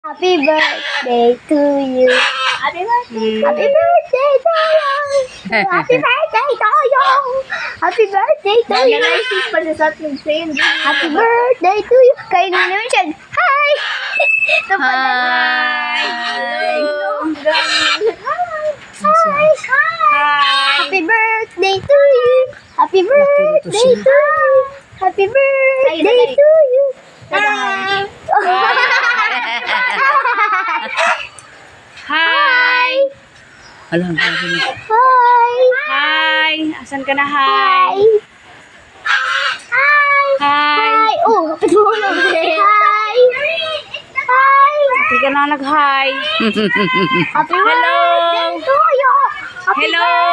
Happy birthday to you. Happy birthday. Happy birthday to you. Happy birthday to you. Happy birthday to you. Happy birthday to you. Kayo na naman siya. Hi! Hi! Hi! Happy birthday to you. Happy birthday to you. Happy birthday to you. Hi! Alam, Hi! Hi! Asan ka na, Hi! hi? Hi! Hi! Oh, patulog din. Hi! Hi! Hindi ka na nag-hi. Happy Hello! birthday to you. Happy Hello!